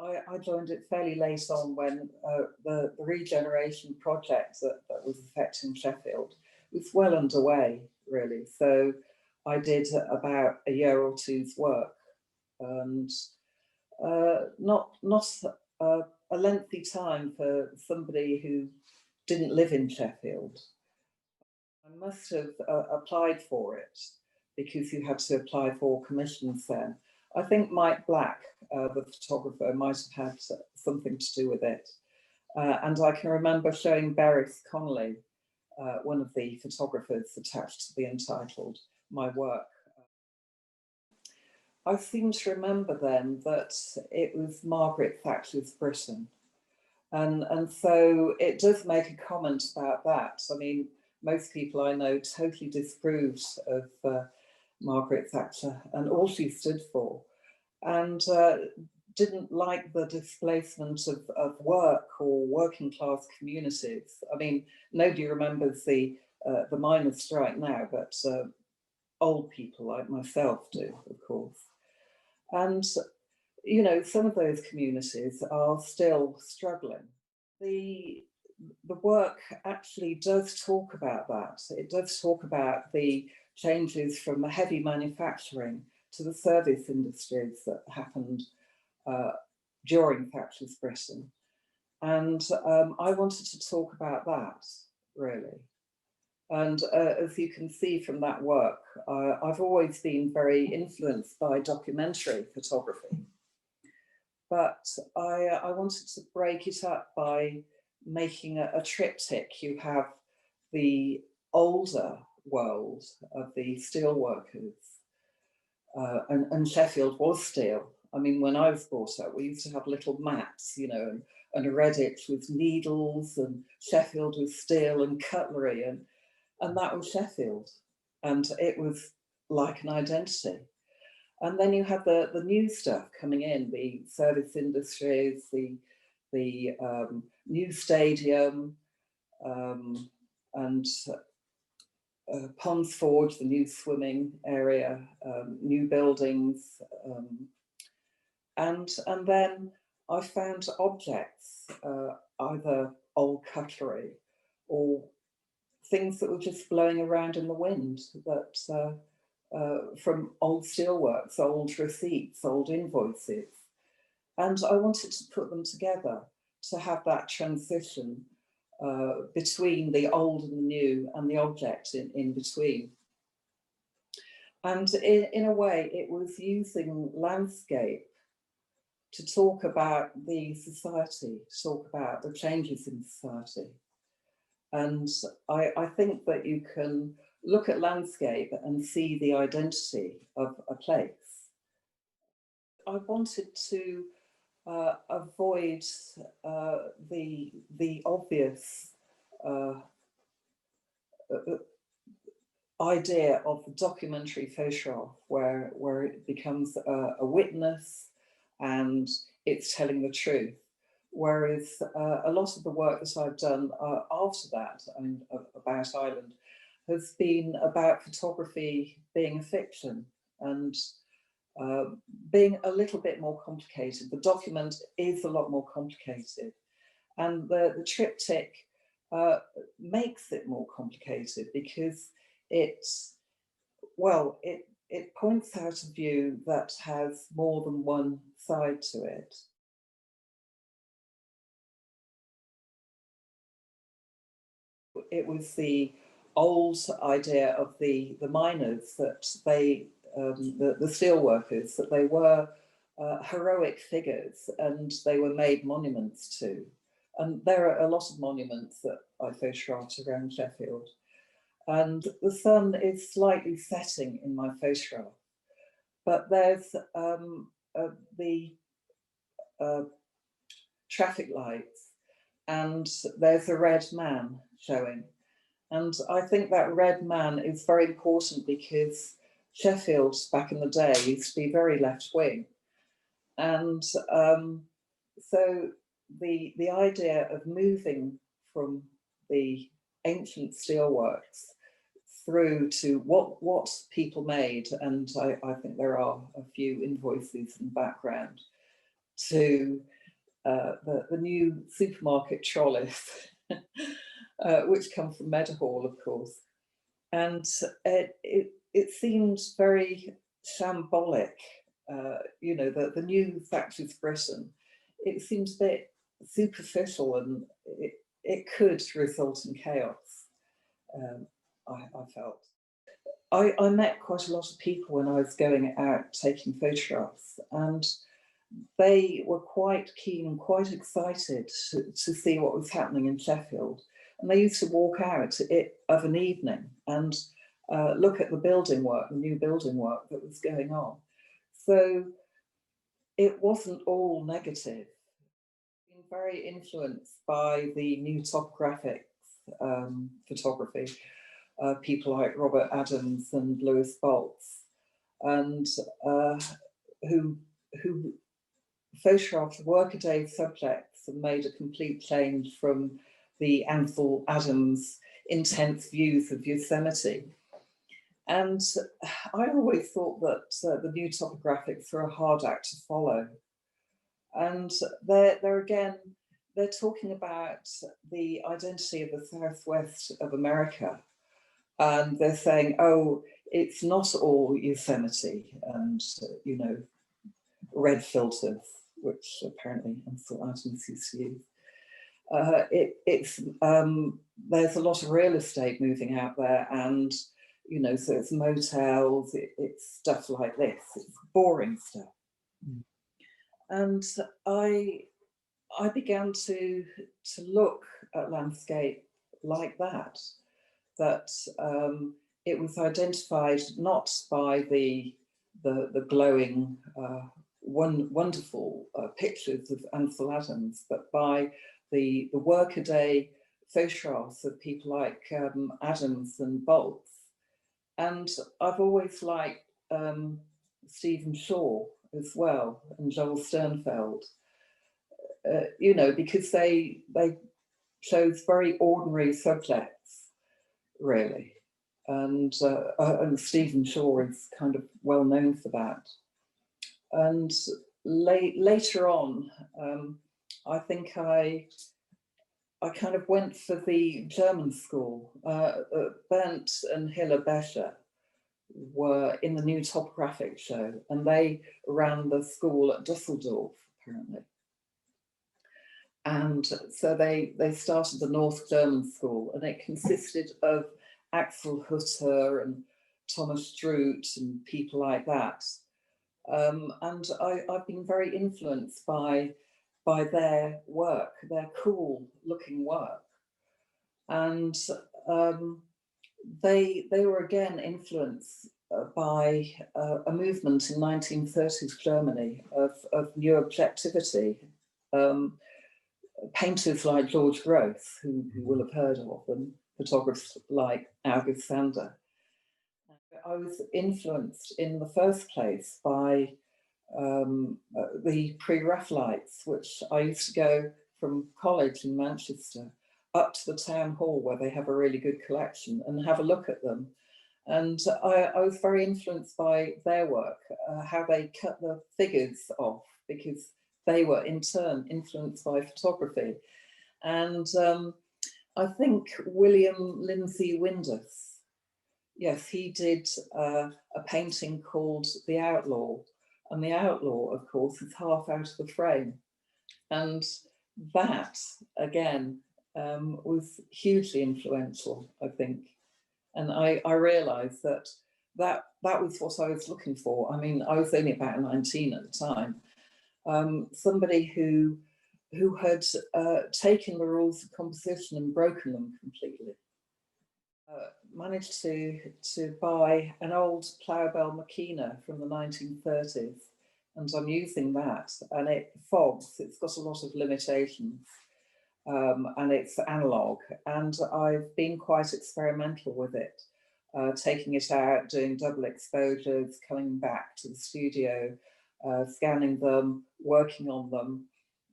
I joined it fairly late on when the regeneration project that was affecting Sheffield was well underway, really. So I did about a year or two's work, and not a lengthy time for somebody who didn't live in Sheffield. I must have applied for it because you had to apply for commissions then. I think Mike Black, the photographer, might have had something to do with it. And I can remember showing Berith Connolly, one of the photographers attached to the Entitled, my work. I seem to remember then that it was Margaret Thatcher's Britain. And so it does make a comment about that. I mean, most people I know totally disapproved of Margaret Thatcher and all she stood for, and didn't like the displacement of work or working class communities. I mean, nobody remembers the miners' strike now, but old people like myself do, of course. And you know, some of those communities are still struggling. The work actually does talk about that. It does talk about the changes from heavy manufacturing to the service industries that happened during Thatcher's Britain. And I wanted to talk about that, really. And as you can see from that work, I've always been very influenced by documentary photography. But I wanted to break it up by making a triptych. You have the older world of the steel workers, and Sheffield was steel. I mean, when I was brought up, we used to have little mats, you know, and a Redditch with needles, and Sheffield with steel and cutlery, and that was Sheffield. And it was like an identity. And then you had the new stuff coming in, the service industries, the new stadium, and Ponds Forge, the new swimming area, new buildings. And then I found objects, either old cutlery or things that were just blowing around in the wind, that from old steelworks, old receipts, old invoices. And I wanted to put them together to have that transition between the old and the new and the object in between. And in a way, it was using landscape to talk about the society, to talk about the changes in society. And I think that you can look at landscape and see the identity of a place. I wanted to avoid the obvious idea of the documentary photograph, where it becomes a witness and it's telling the truth. Whereas a lot of the work that I've done after that, I mean, about Ireland, has been about photography being a fiction and being a little bit more complicated. The document is a lot more complicated, and the triptych makes it more complicated because it points out a view that has more than one side to it. It was the old idea of the miners that they, the steel workers, that they were heroic figures and they were made monuments to. And there are a lot of monuments that I photographed around Sheffield. And the sun is slightly setting in my photograph. But there's the traffic lights, and there's a red man showing. And I think that red man is very important because Sheffield back in the day used to be very left-wing. And so the idea of moving from the ancient steelworks through to what people made, and I think there are a few invoices in the background, to the new supermarket trolleys, which come from Meadowhall, of course. And it seemed very shambolic, you know, the new Thatcher's Britain. It seems a bit superficial, and it could result in chaos, I felt. I met quite a lot of people when I was going out taking photographs, and they were quite keen and quite excited to see what was happening in Sheffield. And they used to walk out of an evening and look at the building work, the new building work that was going on. So it wasn't all negative. Been very influenced by the new topographics photography, people like Robert Adams and Lewis Boltz, and who photographed workaday subjects and made a complete change from the Ansel Adams intense views of Yosemite. And I always thought that the new topographics were a hard act to follow. And they're again, they're talking about the identity of the Southwest of America. And they're saying, oh, it's not all Yosemite and, you know, red filters, which apparently Ansel Adams used to use. There's a lot of real estate moving out there, and, you know, so it's motels, it's stuff like this, it's boring stuff. Mm. And I began to look at landscape like that it was identified not by the glowing, wonderful pictures of Ansel Adams, but by the workaday photographs of people like Adams and Boltz. And I've always liked Stephen Shaw as well, and Joel Sternfeld, you know, because they chose very ordinary subjects, really. And Stephen Shaw is kind of well known for that. And later on, I think I kind of went for the German school. Bernd and Hilla Becher were in the new topographic show, and they ran the school at Dusseldorf, apparently. And so they started the North German school, and it consisted of Axel Hutter and Thomas Struth and people like that. And I've been very influenced by their work, their cool looking work. And they were again influenced by a movement in 1930s Germany of new objectivity. Painters like George Gross, who will have heard of, and photographers like August Sander. I was influenced in the first place by the Pre-Raphaelites, which I used to go from college in Manchester up to the town hall where they have a really good collection and have a look at them. And I was very influenced by their work, how they cut the figures off, because they were in turn influenced by photography. And I think William Lindsay Windus, yes, he did a painting called The Outlaw. And The Outlaw, of course, is half out of the frame. And that, again, was hugely influential, I think. And I realised that was what I was looking for. I mean, I was only about 19 at the time. Somebody who had taken the rules of composition and broken them completely. Managed to buy an old Plough-Bell Makina from the 1930s, and I'm using that, and it fogs, it's got a lot of limitations, and it's analog, and I've been quite experimental with it, taking it out, doing double exposures, coming back to the studio, scanning them, working on them.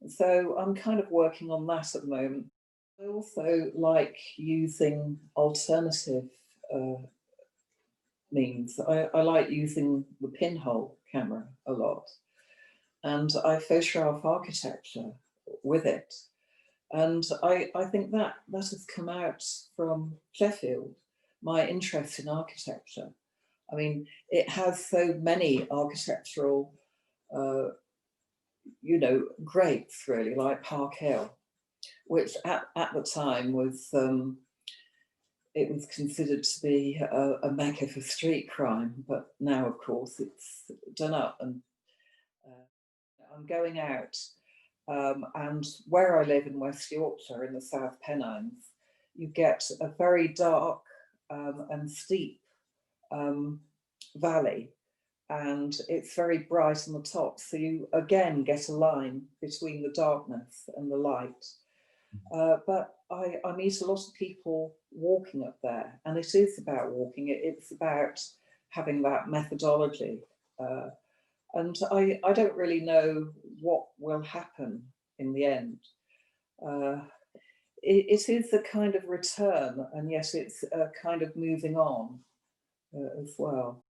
So I'm kind of working on that at the moment. I also like using alternative means. I like using the pinhole camera a lot. and I photograph architecture with it. And I think that has come out from Sheffield, my interest in architecture. I mean, it has so many architectural, uh, greats really, like Park Hill, which at the time was, it was considered to be a mecca for street crime, but now, of course, it's done up. And I'm going out, and where I live in West Yorkshire, in the South Pennines, you get a very dark and steep um, valley, and it's very bright on the top. So you again get a line between the darkness and the light. But I meet a lot of people walking up there, and it is about walking. It's about having that methodology. And I don't really know what will happen in the end. Uh, it is a kind of return, and yet it's a kind of moving on as well.